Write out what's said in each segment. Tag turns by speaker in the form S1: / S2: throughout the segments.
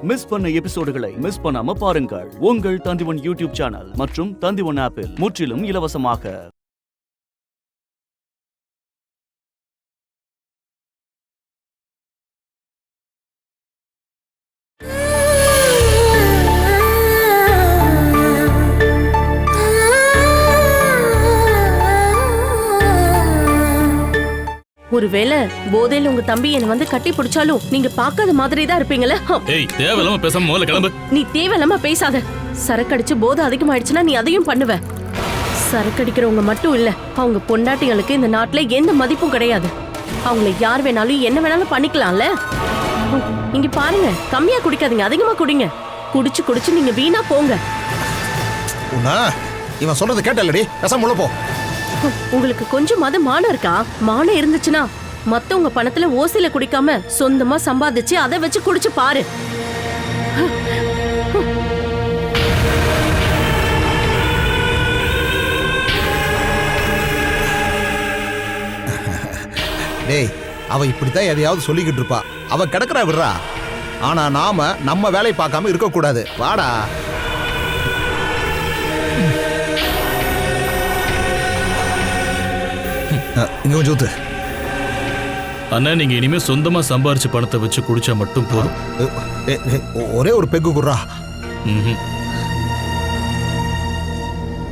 S1: Miss பண்ண எபிசோடுகளை miss பண்ணாம பாருங்கள் உங்கள் தந்திவன் யூடியூப் சேனல் மற்றும் தந்திவன் ஆப்பில் முற்றிலும் இலவசமாக.
S2: ஒருவேளை போதையில உங்க தம்பி என்ன வந்து கட்டி பிடிச்சாலும் நீங்க பாக்காத மாதிரி தான் இருப்பீங்களா?
S3: ஏய், தேவையில்லாம பேசாம முதல்ல கிளம்பு.
S2: நீ தேவையில்லாம பேசாத. சரக்கடிச்சு போதை அதிகமாயிடுச்சுன்னா நீ அதையும் பண்ணுவ. சரக்கடிக்கிறவங்க மட்டும் இல்ல, அவங்க பொண்டாட்டிகளுக்கு இந்த நாட்டுல எந்த மதிப்பும் கிடையாது. அவங்கள யார் வேணாலும் என்ன வேணாலும் பண்ணிக்கலாம்ல. இங்க பாருங்க, கம்மியா குடிக்காதீங்க, அதிகமா குடிங்க. குடிச்சு குடிச்சு நீங்க வீணா போங்க.
S4: இவன் சொல்றது கேட்டல்லடி, பேசாம உள்ள போ.
S2: உங்களுக்கு கொஞ்சமாவது மானம் இருக்கா? மானம் இருந்துச்சுன்னா மத்தவங்க பணத்துல ஓசில குடிக்காம சொந்தமா சம்பாதிச்சு அதை வச்சு குடிச்சு பாரு.
S4: டேய், அவ இப்படித்தான் எதையாவது சொல்லிக்கிட்டு இருப்பா. அவ கிடக்குறா விடுறா. ஆனா நாம நம்ம வேலை பார்க்காம இருக்க கூடாது. வாடா. இங்க கொஞ்சம் ஊத்து.
S3: அண்ணா, நீங்க இனிமே சொந்தமா சம்பாரிச்ச பணத்தை வச்சு குடிச்சா மட்டும் போதும்.
S4: ஒரே ஒரு பெக்கு குடுறா.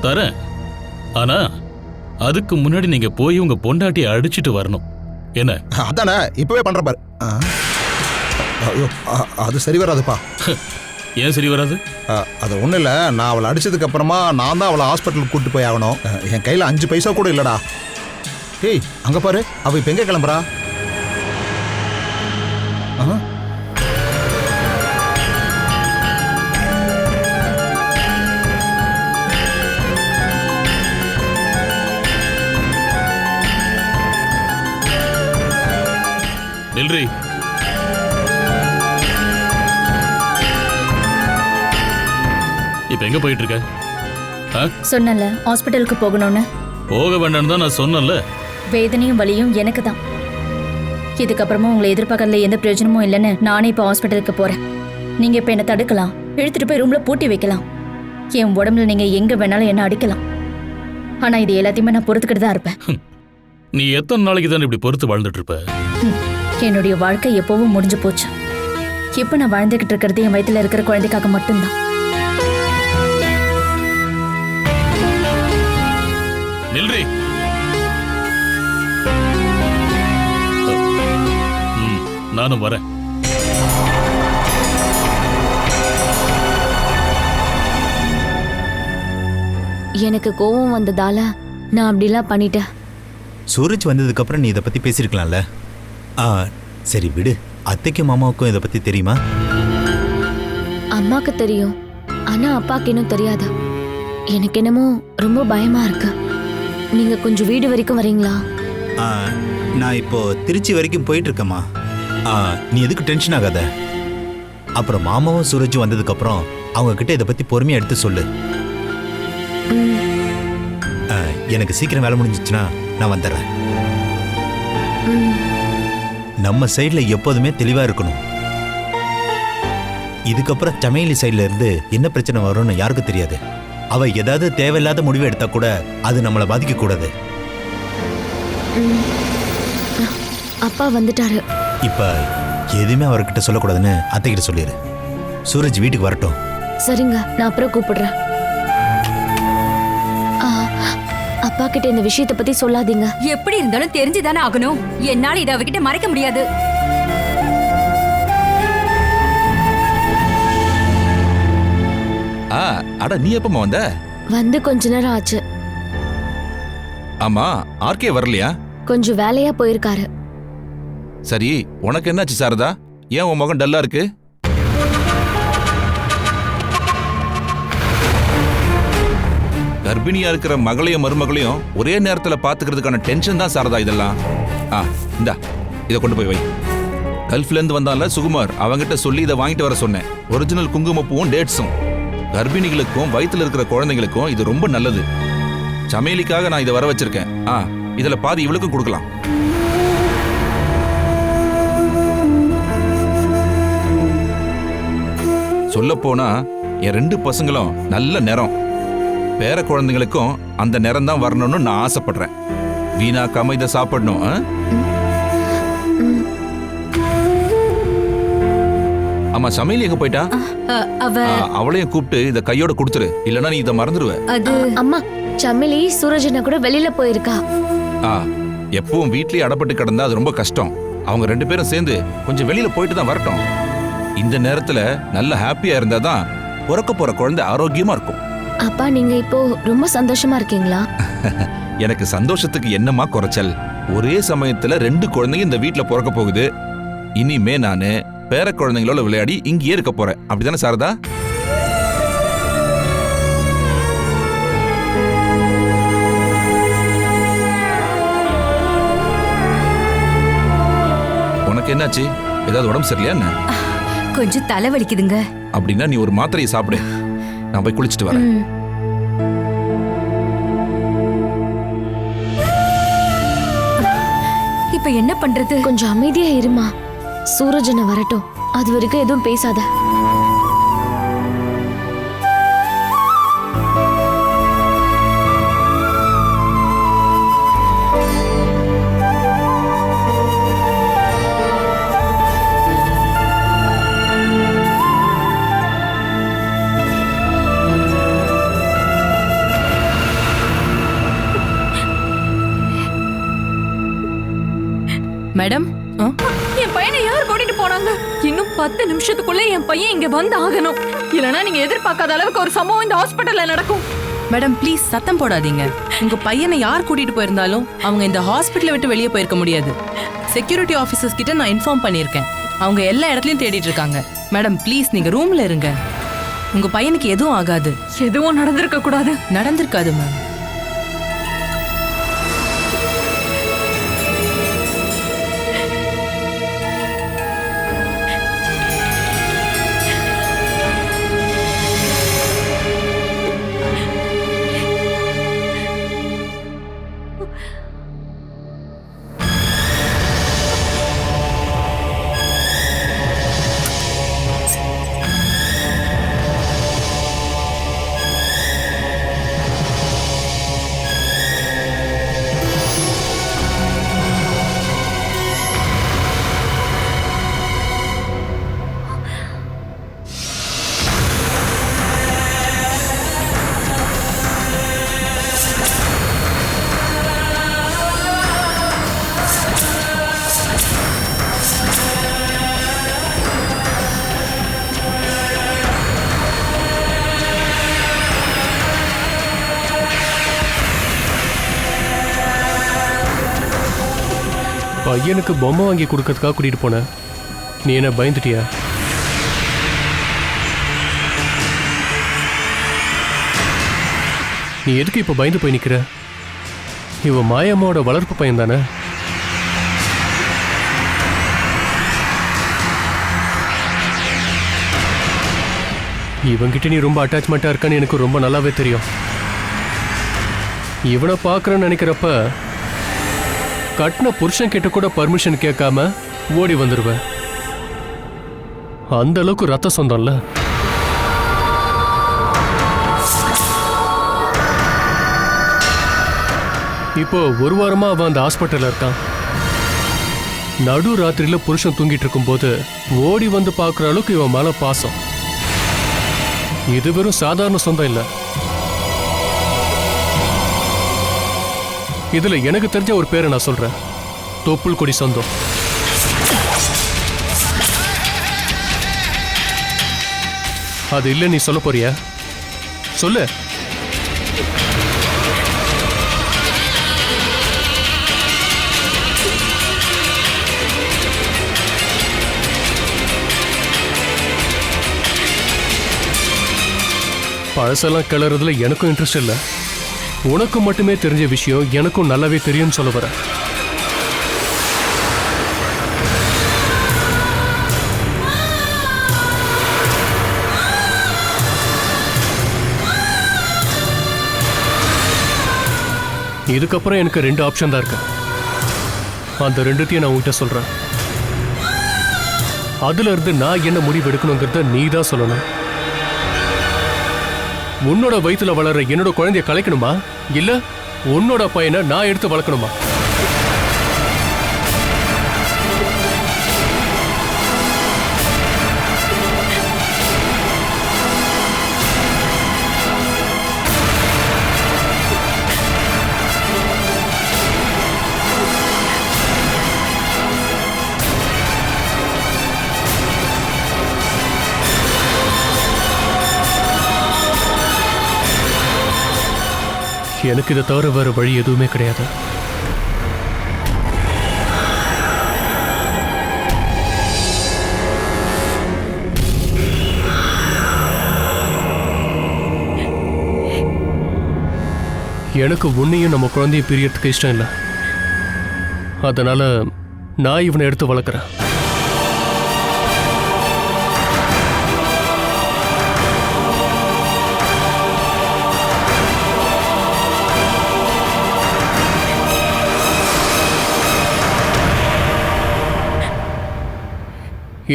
S3: தரேன். ஆனா அதுக்கு முன்னாடி நீங்க போய் உங்க பொண்டாட்டியை அடிச்சிட்டு வரணும். என்ன?
S4: அதானே இப்பவே பண்ற பாரு. ஐயோ, அது சரி வராதுப்பா.
S3: ஏன் சரி வராது?
S4: அது ஒன்றும் இல்லை. நான் அவளை அடிச்சதுக்கு அப்புறமா நான் தான் அவளை ஹாஸ்பிட்டலுக்கு கூப்பிட்டு போய் ஆகணும். என் கையில் 5 பைசா கூட இல்லைடா. ஏய், அங்கே பாரு, அவள் இப்போ எங்கே கிளம்புறா?
S3: நில்றி. இப்ப எங்க போயிட்டு இருக்க?
S5: சொன்னல ஹாஸ்பிட்டலுக்கு போகணும்னு.
S3: போக வேண்டாம்னு தான் நான் சொன்னேன்ல.
S5: வேதனையும் வலியும் எனக்கு தான். இதுக்கப்புறமா உங்களை எதிர்பார்க்கறதுல எந்த பிரயோஜனமும் இல்லைன்னு நானே இப்போ ஹாஸ்பிட்டலுக்கு போறேன். நீங்க இப்ப என்ன தடுக்கலாம், இழுத்துட்டு போய் ரூம்ல பூட்டி வைக்கலாம். என் உடம்புல நீங்க எங்க வேணாலும் என்ன அடிக்கலாம். ஆனா இது எல்லாத்தையுமே நான் பொறுத்துக்கிட்டு தான் இருப்பேன்.
S3: நீ எத்தனை நாளைக்கு தான் இப்படி பொறுத்து வாழ்ந்துட்டு இருப்ப?
S5: என்னுடைய வாழ்க்கை எப்பவும் முடிஞ்சு போச்சு. இப்ப நான் வாழ்ந்துகிட்டு இருக்கிறது என் வயித்துல இருக்கிற குழந்தைக்காக மட்டும்தான்.
S3: நில்றி. நானும் வரேன்.
S6: எனக்கு கோபம் வந்ததால நான் அப்படிலாம் பண்ணிட்டேன்.
S7: சூரஜ் வந்ததுக்கு அப்புறம் நீ இதை பத்தி பேசிருக்கலாம்ல. சரி விடு. அத்தைக்கும் மாமாவுக்கும் இதை பத்தி தெரியுமா?
S6: அம்மாக்கு தெரியும், ஆனா அப்பாக்கு இன்னும் தெரியாது. எனக்கு என்னமோ ரொம்ப பயமா இருக்கு. நீங்க கொஞ்சம் வீடு வரைக்கும் வரீங்களா?
S7: நான் இப்போ திருச்சி வரைக்கும் போயிட்டு இருக்கேம்மா. நீ எதுக்கு டென்ஷன் ஆகாத. அப்புறம் மாமாவும் சூரஜும் வந்ததுக்கு அப்புறம் அவங்க கிட்ட இதை பத்தி பொறுமையா எடுத்து சொல்லு. எனக்கு சீக்கிரம் வேலை முடிஞ்சிச்சுன்னா நான் வந்துடுறேன். நம்ம சைட்ல எப்போதுமே தெளிவா இருக்கணும். இதுக்கப்புறம் சமையலி சைட்ல இருந்து என்ன பிரச்சனை வரும்னு யாருக்கும் தெரியாது. அவ ஏதாவது தேவையில்லாத முடிவு எடுத்தா கூட அது நம்மளை பாதிக்க கூடாது.
S6: அப்பா வந்துட்டாரு.
S7: இப்ப எதுவுமே அவர்கிட்ட சொல்லக்கூடாதுன்னு அத்தை கிட்ட சொல்லிடு. சூரஜ் வீட்டுக்கு வரட்டும்.
S6: சரிங்க, நான் அப்புறம் கூப்பிடுறேன். அப்பா கிட்ட இந்த விஷயத்தை பத்தி சொல்லாதீங்க.
S8: எப்படி இருந்தாலும் தெரிஞ்சுதானே ஆகணும். என்னால இதை அவகிட்ட மறைக்க முடியாது.
S9: அட, நீ எப்பமா வந்த?
S6: வந்து கொஞ்ச நேரம் ஆச்சு.
S9: ஆமா, ஆர்கே வரலையா?
S6: கொஞ்சம் வேலையா போயிருக்காரு.
S9: சரி, உனக்கு என்னாச்சு சாரதா? ஏன் உன் முகம் டல்லா இருக்கு? கர்ப்பிணியா இருக்கிற மகளையும் மருமகளையும் ஒரே நேரத்துல பாத்துக்கிறதுக்கான டென்ஷன் தான் சாரதா இதெல்லாம். இந்தா, இதை கொண்டு போய் வை. கல்ஃப்ல இருந்து வந்தால சுகுமார், அவங்கிட்ட சொல்லி இதை வாங்கிட்டு வர சொன்னேன். ஒரிஜினல் குங்குமப்பூவும் டேட்ஸும். கர்ப்பிணிகளுக்கும் வயிற்றுல இருக்கிற குழந்தைங்களுக்கும் இது ரொம்ப நல்லது. சமையலுக்காக நான் இதை வர வச்சிருக்கேன். இதுல பாதி இவளுக்கும் கொடுக்கலாம். சொல்லப்போனா என் 2 பசங்களும் நல்ல நிறம். பேர குழந்தைங்களுக்கும் அந்த நிறம் தான் வரணும்னு நான் ஆசைப்படுறேன். வீணாக்காம இதை சாப்பிடணும். ஆமா, சமையல் எங்க போயிட்டா? அவளையும் கூப்பிட்டு இத கையோட கொடுத்துரு, இல்லனா நீ இதை மறந்துடுவ.
S6: அம்மா, சமிலி சூரஜனை கூட வெளியில போயிருக்கா.
S9: எப்பவும் வீட்லயே அடப்பட்டு கிடந்தா அது ரொம்ப கஷ்டம். அவங்க 2 பேரும் சேர்ந்து கொஞ்சம் வெளியில போயிட்டு தான் வரட்டும். இந்த நேரத்துல நல்ல ஹாப்பியா இருந்தாதான் பிறக்க போற குழந்தை ஆரோக்கியமா இருக்கும்.
S6: அப்பா, நீங்க இப்போ ரொம்ப சந்தோஷமா இருக்கீங்களா?
S9: எனக்கு சந்தோஷத்துக்கு என்னமா குறைச்சல்? ஒரே சமயத்துல 2 குழந்தைங்க இந்த வீட்ல பிறக்க போகுது. இனிமே நானு பேர குழந்தைங்களோட விளையாடி இங்கேயே இருக்க போறேன். அப்படிதானே சாரதா? உனக்கு என்னாச்சு? ஏதாவது உடம்பு சரியில்லையா என்ன?
S8: கொஞ்சம் தலை வலிக்குதுங்க.
S9: அப்படின்னா நீ ஒரு மாத்திரையை சாப்பிடு, நான் போய் குளிச்சுட்டு வரேன்.
S8: இப்ப என்ன பண்றது?
S6: கொஞ்சம் அமைதியா இருமா. சூரஜனை வரட்டும், அது வரைக்கும் எதுவும் பேசாத.
S2: மேடம்,
S8: என் பையனை யார் கூட்டிட்டு போனாங்க? இன்னும் 10 நிமிஷத்துக்குள்ள என் பையன் இங்க வந்து ஆகணும். இல்லனா நீங்க எதிர்பார்க்காத அளவுக்கு ஒரு சம்பவம் இந்த ஹாஸ்பிடல்ல நடக்கும்.
S2: மேடம் ப்ளீஸ் சத்தம் போடாதீங்க. உங்க பையனை யார் கூட்டிட்டு போயிருந்தாலும் அவங்க இந்த ஹாஸ்பிட்டலை விட்டு வெளியே போயிருக்க முடியாது. செக்யூரிட்டி ஆபீசர்ஸ் கிட்ட நான் இன்ஃபார்ம் பண்ணியிருக்கேன். அவங்க எல்லா இடத்துலயும் தேடிட்டு இருக்காங்க. மேடம் ப்ளீஸ் நீங்க ரூம்ல இருங்க. உங்க பையனுக்கு எதுவும் ஆகாது.
S8: எதுவும் நடந்திருக்க கூடாது.
S2: நடந்திருக்காது மேம்.
S10: பையனுக்கு பொம்மை வாங்கி கொடுக்கறதுக்காக கூட்டிட்டு போனேன். நீ என்ன பயந்துட்டியா? நீ எதுக்கு இப்போ பயந்து போய் நிற்கிற? இவன் மாயம்மாவோட வளர்ப்பு பையன் தானே? இவன்கிட்ட நீ ரொம்ப அட்டாச்மெண்ட்டாக இருக்கான்னு எனக்கு ரொம்ப நல்லாவே தெரியும். இவனை பார்க்குறேன்னு நினைக்கிறப்ப கட்டின புருஷன் கிட்ட கூட பர்மிஷன் கேட்காம ஓடி வந்துடுவேன். அந்த அளவுக்கு ரத்த சொந்தம்ல. இப்போ ஒரு வாரமா அவன் அந்த ஹாஸ்பிட்டல்ல இருக்கான். நடு ராத்திரியில புருஷன் தூங்கிட்டு இருக்கும்போது ஓடி வந்து பார்க்குற அளவுக்கு இவன் மேல பாசம். இது வெறும் சாதாரண சொந்தம் இல்லை. இதுல எனக்கு தெரிஞ்ச ஒரு பேரை நான் சொல்றேன். தொப்புள் கொடி சொந்தம். அது இல்லை நீ சொல்ல போறியா? சொல்லு. பழசெல்லாம் கிளறதுல எனக்கும் இன்ட்ரெஸ்ட் இல்லை. உனக்கு மட்டுமே தெரிஞ்ச விஷயம் எனக்கும் நல்லாவே தெரியும்னு சொல்ல வர. இதுக்கப்புறம் எனக்கு 2 ஆப்ஷன் தான் இருக்கு. அந்த 2த்தையும் நான் உங்ககிட்ட சொல்றேன். அதுல இருந்து நான் என்ன முடிவு எடுக்கணுங்கிறத நீ தான் சொல்லணும். உன்னோட வயித்துல வளர்ற என்னோட குழந்தைய கலைக்கணுமா இல்ல உன்னோட பையனை நான் எடுத்து வளர்க்கணுமா? எனக்கு இதை தவிர வேற வழி எதுவுமே கிடையாது. எனக்கு உன்னையும் நம்ம குழந்தைய பிரியறதுக்கு இஷ்டம் இல்லை. அதனால நான் இவனை எடுத்து வளர்க்குறேன்.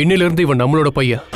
S10: இன்னிலிருந்து இவன் நம்மளோட பையன்.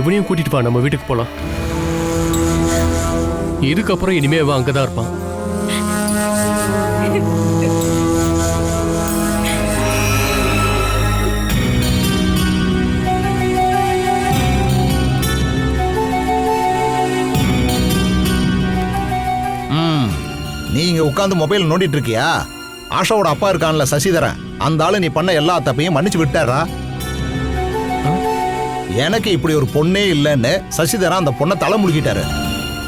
S10: இவனையும் கூட்டிட்டு வா, நம்ம வீட்டுக்கு போலாம். இதுக்கப்புறம் இனிமே அவன் அங்கதான் இருப்பான்.
S4: நீ இங்க உட்காந்து மொபைல் நோண்டிட்டு இருக்கியா? ஆஷாவோட அப்பா இருக்கான்ல சசிதரன், அந்த ஆளு நீ பண்ண எல்லா தப்பையும் மன்னிச்சு விட்டாரா? எனக்கு இப்படி ஒரு பொண்ணே இல்லைன்னு சசிதரன் அந்த பொண்ணை தலை முழுகிட்டாரு.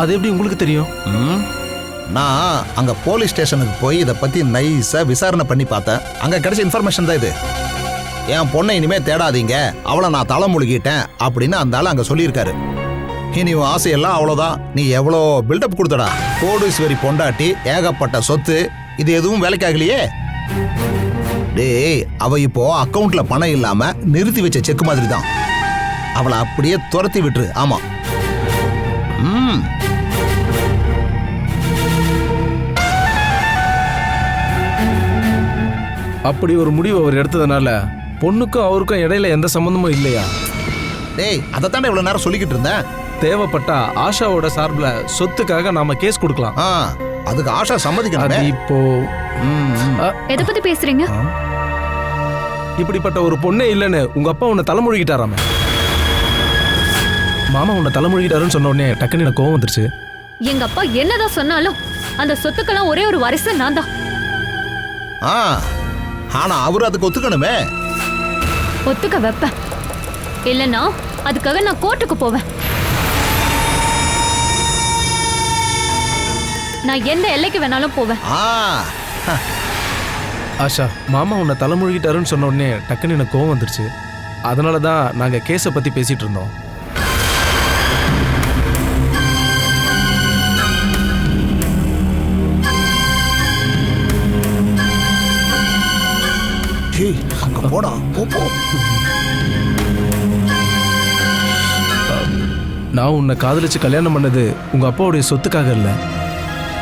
S11: அது எப்படி உங்களுக்கு தெரியும்?
S4: நான் அங்க போலீஸ் ஸ்டேஷனுக்கு போய் இதை பத்தி நைஸா விசாரணை பண்ணி பார்த்தேன். அங்க கிடைச்ச இன்ஃபர்மேஷன் தான் இது. என் பொண்ணை இனிமே தேடாதீங்க, அவளை நான் தலை முழுகிட்டேன் அப்படின்னு அந்த ஆளு அங்க சொல்லியிருக்காரு. இனி உன் ஆசையெல்லாம் அவ்வளோதான். நீ எவ்வளோ பில்டப் கொடுத்தடா. கோடீஸ்வரி பொண்டாட்டி, ஏகப்பட்ட சொத்து, இது எதுவும் வேலைக்காகலையே. டேய், அவ இப்போ அக்கவுண்ட்ல பணம் இல்லாம நிறுத்தி வச்ச செக் மாதிரி தான். அவளை அப்படியே துரத்தி விட்டுரு. ஆமா.
S11: அப்படி ஒரு முடிவு அவர் எடுத்ததுனால பொண்ணுக்கும் அவருக்கும் இடையில எந்த சம்பந்தமும் இல்லையா?
S4: டேய், அதைத்தானே இவ்வளவு நேரம் சொல்லிக்கிட்டு இருந்தேன்.
S11: தேவைப்பட்டா ஆஷாவோட சார்பில் சொத்துக்காக நாம கேஸ் கொடுக்கலாம்.
S4: அதுக்கு ஆஷா சம்மதிக்கணும்.
S11: இப்போ
S8: எதை பத்தி பேசுறீங்க?
S11: இப்படிப்பட்ட ஒரு பொண்ணே இல்லைன்னு உங்க அப்பா உன்னை தலைமொழிகிட்டாராம. மாமா உன்னை தலைமொழிகிட்டாருன்னு சொன்ன உடனே டக்குன்னு எனக்கு கோவம் வந்துருச்சு.
S8: எங்க அப்பா என்னதான் சொன்னாலும் அந்த சொத்துக்கெல்லாம் ஒரே ஒரு வாரிசு நான் தான்.
S4: ஆனா அவரு அதுக்கு ஒத்துக்கணுமே.
S8: ஒத்துக்க வைப்பேன், இல்லைன்னா அதுக்காக நான் கோர்ட்டுக்கு போவேன். நான் எந்த எல்லைக்கு வேணாலும் போவேன்.
S11: ஆஷா, மாமா உன்னை தலைமொழிகிட்டாருன்னு சொன்ன உடனே டக்குன்னு எனக்கு கோவம் வந்துருச்சு. அதனால தான் நாங்கள் கேஸை பற்றி பேசிட்டு இருந்தோம்.
S4: அங்க போடா, போ.
S11: நான் உன்னை காதலிச்சு கல்யாணம் பண்ணது உங்க அப்பாவுடைய சொத்துக்காக இல்லை.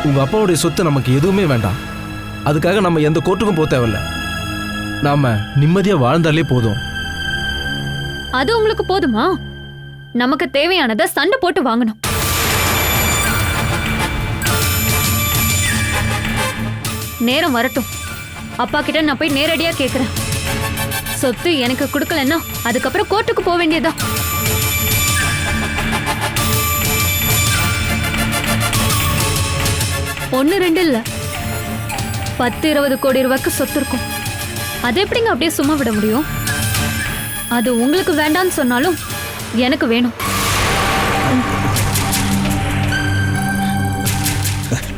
S11: உங்க அப்பாவுடைய சொத்து நமக்கு எதுவுமே வேண்டாம். அதுக்காக நம்ம எந்த கோர்ட்டுக்கும் போக தேவையில்ல. நாம நிம்மதியா வாழ்ந்தாலே போதும்.
S8: அது உங்களுக்கு போதுமா? நமக்கு தேவையானதை சண்டை போட்டு வாங்கணும். நேரம் வரட்டும், அப்பா கிட்ட நான் போய் நேரடியா கேக்குறேன். சொத்து எனக்கு கொடுக்கலன்னா அதுக்கப்புறம் கோர்ட்டுக்கு போக வேண்டியதா. ஒன்னு ரெண்டு இல்ல, 10-20 கோடி ரூபாய்க்கு சொத்து இருக்கும். அது எப்படிங்க அப்படியே சும்மா விட முடியும்? அது உங்களுக்கு வேண்டான்னு சொன்னாலும் எனக்கு வேணும்.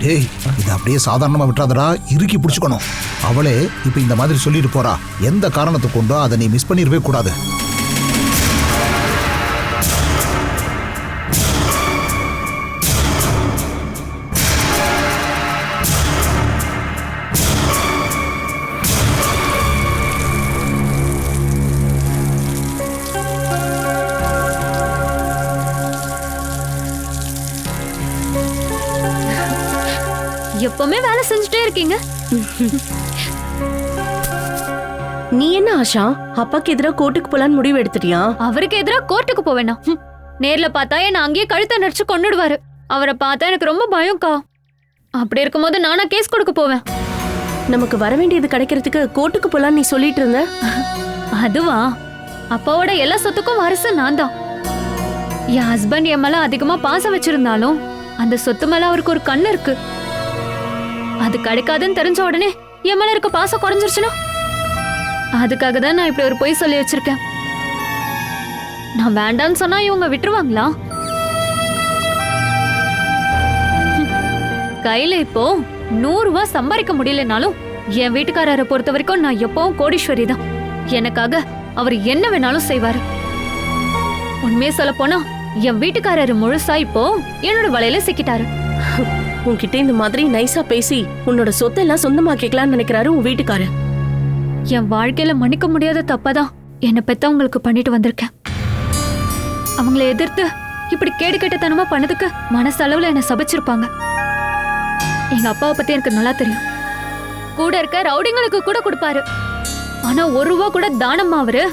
S4: டேய், இது அப்படியே சாதாரணமா விட்டுறாதடா, இறுக்கி பிடிச்சுக்கணும். அவளே இப்ப இந்த மாதிரி சொல்லிட்டு போறா, எந்த காரணத்தை கொண்டோ அதை நீ மிஸ் பண்ணிடவே கூடாது.
S8: எப்பவுமே வேலை செஞ்சுட்டே இருக்கீங்க.
S2: நீ என்ன ஆஷா, அப்பாக்கு எதிராக கோர்ட்டுக்கு போலான்னு முடிவு எடுத்துட்டியா?
S8: அவருக்கு எதிராக கோர்ட்டுக்கு போவேனா? நேர்ல பார்த்தா என்ன அங்கேயே கழுத்தை நடிச்சு கொன்னுடுவாரு. அவரை பார்த்தா எனக்கு ரொம்ப பயம்க்கா. அப்படி இருக்கும்போது நானா கேஸ் கொடுக்க போவேன்.
S2: நமக்கு வர வேண்டியது கிடைக்கிறதுக்கு கோர்ட்டுக்கு போலான்னு நீ சொல்லிட்டு இருந்த.
S8: அதுவா, அப்பாவோட எல்லா சொத்துக்கும் வாரிசு நான் தான். என் ஹஸ்பண்ட் என் மேல அதிகமா பாசம் வச்சிருந்தாலும் அந்த சொத்து மேல அவருக்கு ஒரு கண்ணு இருக்கு. அது கிடைக்காதுன்னு தெரிஞ்ச உடனே என் மேல இருக்க பாசம் குறைஞ்சிருச்சுன்னா அதுக்காக தான் நான் இப்படி ஒரு பொய் சொல்லி வச்சிருக்கேன். நான் வேண்டான்னு சொன்னா இவங்க விட்டுருவாங்களா? கையில இப்போ 100 ரூபாய் சம்பாதிக்க முடியலனாலும் என் வீட்டுக்காரரை பொறுத்த வரைக்கும் நான் எப்பவும் கோடீஸ்வரி தான். எனக்காக அவர் என்ன வேணாலும் செய்வாரு. உண்மையை சொல்ல போனா என் வீட்டுக்காரரு முழுசா இப்போ என்னோட வலையில சிக்கிட்டாரு.
S2: உன்கிட்ட இந்த மாதிரி நைஸா பேசி உன்னோட சொத்தெல்லாம் சொந்தமாக்கிக்கலாம்னு நினைக்கிறாரு உன் வீட்டுக்காரர்.
S8: என் வாழ்க்கையில மன்னிக்க முடியாத தப்பதான் என்னை பெத்தவங்களுக்கு பண்ணிட்டு வந்திருக்கேன். அவங்களை எதிர்த்து இப்படி கேடு கெட்டத்தனமா பண்ணதுக்கு மனசளவுல என்ன சபிச்சிருப்பாங்க. எங்க அப்பாவை பத்தி எனக்கு நல்லா தெரியும். கூட இருக்க ரவுடிங்களுக்கு கூட கொடுப்பாரு. ஆனா 1 ரூபா கூட தானமா அவரு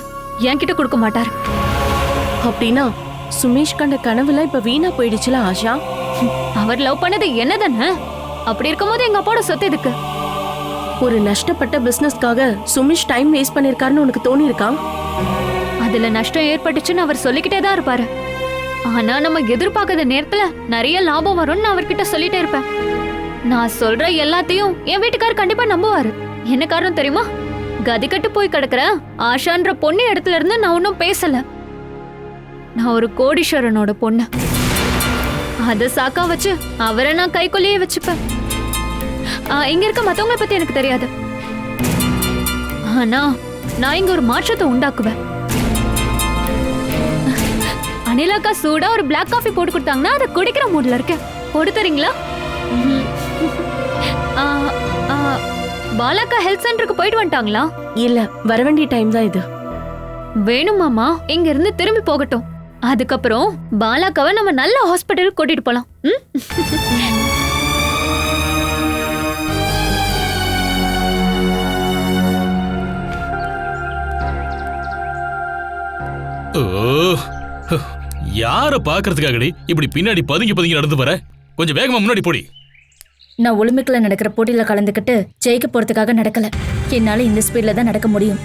S8: என்கிட்ட கொடுக்க மாட்டாரு.
S2: அப்படின்னா சுமேஷ் கண்ட கனவுலாம் இப்ப வீணா போயிடுச்சுல ஆஷா?
S8: அவர் லவ் பண்ணது என்னதானே? அப்படி இருக்கும்போது எங்க அப்பாவோட சொத்து எதுக்கு?
S2: ஒரு நஷ்டப்பட்ட பிசினஸ்க்காக சுமேஷ் டைம் வேஸ்ட் பண்ணிருக்காருன்னு உனக்கு தோணி இருக்கா?
S8: அதுல நஷ்டம் ஏற்பட்டுச்சுன்னு அவர் சொல்லிக்கிட்டே தான் இருப்பாரு. ஆனா நம்ம எதிர்பார்க்காத நேரத்துல நிறைய லாபம் வரும்னு அவர்கிட்ட சொல்லிட்டே இருப்பேன். நான் சொல்ற எல்லாத்தையும் என் வீட்டுக்காரர் கண்டிப்பா நம்புவாரு. என்ன காரணம் தெரியுமா? கதிக்கட்டு போய் கிடக்குற ஆஷான்ற பொண்ணு இடத்துல இருந்து நான் ஒன்னும் பேசல. நான் ஒரு கோடீஸ்வரனோட பொண்ணு. அத சாக்கா வச்சு அவரை நான் கைக்குள்ளேயே வச்சுப்பேன். இங்க இருக்க மத்தவங்களை பத்தி எனக்கு தெரியாது. ஆனா நான் இங்க ஒரு மாற்றத்தை உண்டாக்குவேன். அனிலாக்கா சூடா ஒரு பிளாக் காஃபி போட்டு கொடுத்தாங்கன்னா அதை குடிக்கிற மூட்ல இருக்கேன். போட்டு தரீங்களா? பாலாக்கா ஹெல்த் சென்டருக்கு போயிட்டு வந்துட்டாங்களா?
S2: இல்ல, வர வேண்டிய டைம் தான் இது.
S8: வேணுமாமா, இங்க இருந்து திரும்பி போகட்டும். அதுக்கப்புறம் பாலாக்காவை நம்ம நல்ல ஹாஸ்பிட்டலுக்கு கூட்டிட்டு போலாம்.
S3: யார பாக்குறதுக்காகடி இப்படி பின்னாடி பதுங்கி பதுங்கி நடந்து வர? கொஞ்சம் வேகமா முன்னாடி போடி.
S5: நான் ஒலிம்பிக்ல நடக்கிற போட்டியில கலந்துக்கிட்டு ஜெயிக்க போறதுக்காக நடக்கல. என்னால இந்த ஸ்பீட்ல தான் நடக்க முடியும்.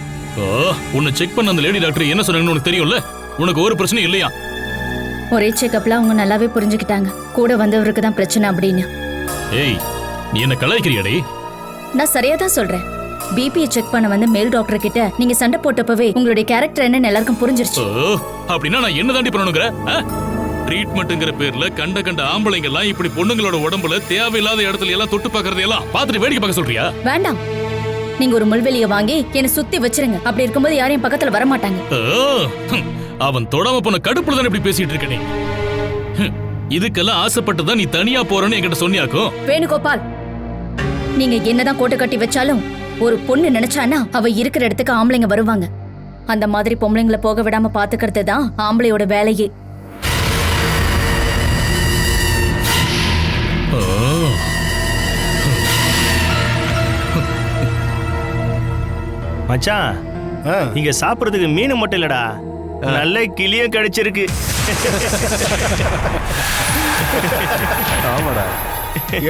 S3: உன்னை செக் பண்ண அந்த லேடி டாக்டர் என்ன சொன்னாங்கன்னு உனக்கு தெரியும்ல? உனக்கு ஒரு பிரச்சனையும் இல்லையா?
S5: ஒரே செக்கப்ல அவங்க நல்லாவே புரிஞ்சுக்கிட்டாங்க கூட வந்தவருக்கு தான் பிரச்சனை அப்படின்னு.
S3: ஏய், நீ என்ன கலாய்க்கிறியாடி?
S5: நான் சரியா தான் சொல்றேன். பிபியை செக் பண்ண வந்து மேல் டாக்டர் கிட்ட நீங்க சண்டை போட்டப்பவே உங்களுடைய கேரக்டர் என்னன்னு எல்லாருக்கும் புரிஞ்சிருச்சு.
S3: அப்படின்னா நான் என்ன தாண்டி பண்ணணுங்கிற? ட்ரீட்மெண்ட்ங்கிற பேர்ல கண்ட கண்ட ஆம்பளைங்க எல்லாம் இப்படி பொண்ணுங்களோட உடம்புல தேவையில்லாத இடத்துல எல்லாம் தொட்டு பாக்குறதையெல்லாம் பார்த்துட்டு வேடிக்கை பார்க்க சொல்றியா?
S5: வேண்டாம், நீங்க ஒரு முள்வெளியை வாங்கி என்ன சுத்தி வச்சிருங்க. அப்படி இருக்கும்போது யாரையும் பக்கத்துல வர மாட்டாங்க.
S3: அவன் தொடாம போன கடுப்புல தான் இப்படி பேசிட்டு இருக்க நீ. இதுக்கெல்லாம் ஆசைப்பட்டுதான் நீ தனியா போறன்னு என்கிட்ட சொன்னியாக்கும்.
S5: வேணுகோபால், நீங்க என்னதான் கோட்டை கட்டி வச்சாலும் ஒரு பொண்ணு நினைச்சானா அவ இருக்கிற இடத்துக்கு ஆம்பளைங்க வருவாங்க. அந்த மாதிரி பொம்பளைங்களை போக விடாம பாத்துக்கிறது தான் ஆம்பளையோட வேலையே.
S12: மச்சான், இங்க சாப்பிடுறதுக்கு மீன் மட்டும் இல்லடா, நல்ல கிளியும் கிடைச்சிருக்கு.
S13: ஆமாடா,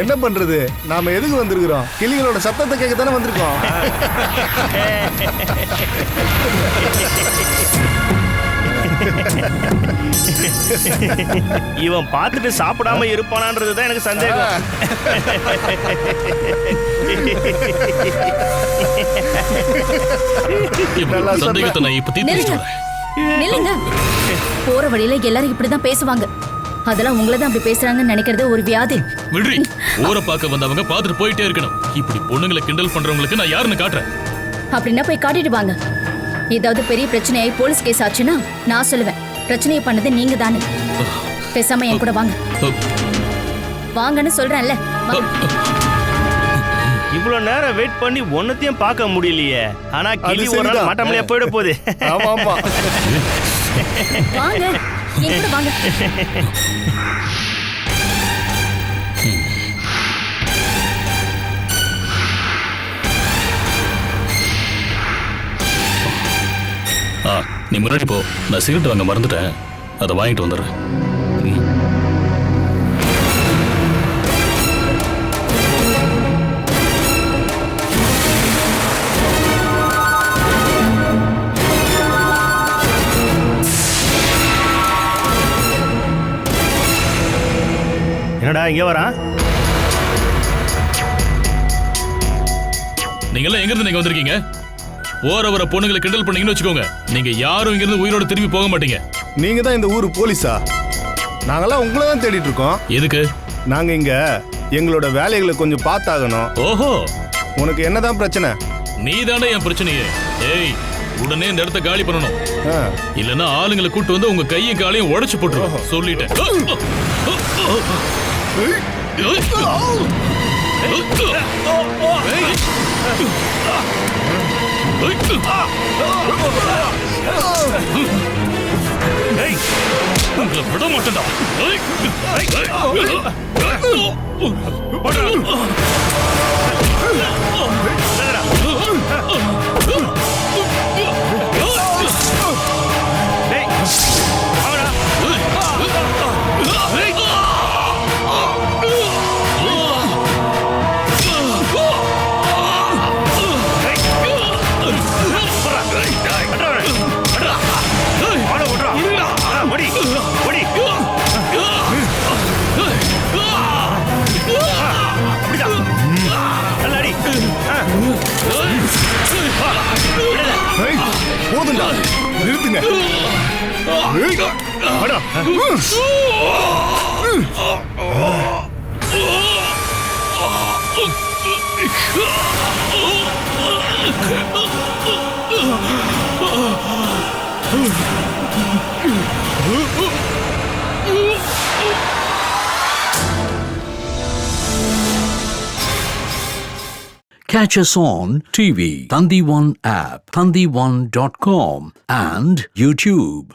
S13: என்ன பண்றது, நாம எதுக்கு வந்திருக்கிறோம்? கிளிகளோட சத்தத்தை கேட்க தானே வந்திருக்கோம்.
S12: இவன் பார்த்துட்டு சாப்பிடாம இருப்பானான்றதுதான் எனக்கு சந்தேகம்.
S3: சந்தேகத்தை நான் இப்ப தீர்த்து சொல்றேன்.
S5: நில்லுங்க. போற வழியில எல்லாரும் இப்படிதான் பேசுவாங்க. அதெல்லாம் உங்களை தான் அப்படி பேசுறாங்கன்னு நினைக்கிறது ஒரு வியாதி.
S3: விடுறி, ஊரை பார்க்க வந்தவங்க பார்த்துட்டு போயிட்டே இருக்கணும். இப்படி பொண்ணுங்களை கிண்டல் பண்றவங்களுக்கு நான் யாருன்னு காட்டுறேன்.
S5: அப்படின்னா போய் காட்டிட்டு வாங்க. ஏதாவது பெரிய பிரச்சனையாயி போலீஸ் கேஸ் ஆச்சுன்னா நான் சொல்லுவேன், பிரச்சனையை பண்ணது நீங்க தானே. பேசாம என் கூட வாங்க. வாங்கன்னு சொல்றேன்ல.
S12: இவ்வளவு நேரம் வெயிட் பண்ணி ஒன்னத்தையும் பார்க்க முடியலையே. ஆனா கிளி ஒரு நாள் மாட்டாமலையா போயிட போகுது.
S5: வாங்க, என் கூட வாங்க.
S3: நீ முன்னாடி போ, நான் சிகரெட் வாங்க மறந்துட்டேன், அதை வாங்கிட்டு வந்துடுறேன்.
S12: என்னடா இங்க வரா?
S3: நீங்கெல்லாம் எங்க இருந்து வந்திருக்கீங்க? ஓர வர பொண்ணுங்களை கிண்டல் பண்ணீங்கன்னு வச்சுக்கோங்க, நீங்க யாரும் இங்க இருந்து உயிரோட திரும்பி போக மாட்டீங்க.
S13: நீங்க தான் இந்த ஊரு போலீஸா? நாங்கெல்லாம் உங்களை தான் தேடிட்டு இருக்கோம்.
S3: எதுக்கு?
S13: நாங்க இங்க எங்களோட வேலைகளை கொஞ்சம் பார்த்தாகணும்.
S3: ஓஹோ,
S13: உனக்கு என்னதான் பிரச்சனை?
S3: நீ தானே என் பிரச்சனையே. ஏய், உடனே இந்த இடத்த காலி பண்ணணும், இல்லன்னா ஆளுங்களை கூட்டு வந்து உங்க கையும் காலையும் உடைச்சு போட்டுருவோம். சொல்லிட்டேன். உங்களை விட மாட்டேன்டா.
S13: போதுண்டா, நிறுத்துங்க.
S14: Catch us on TV, Thandivan app, thandivan.com and YouTube.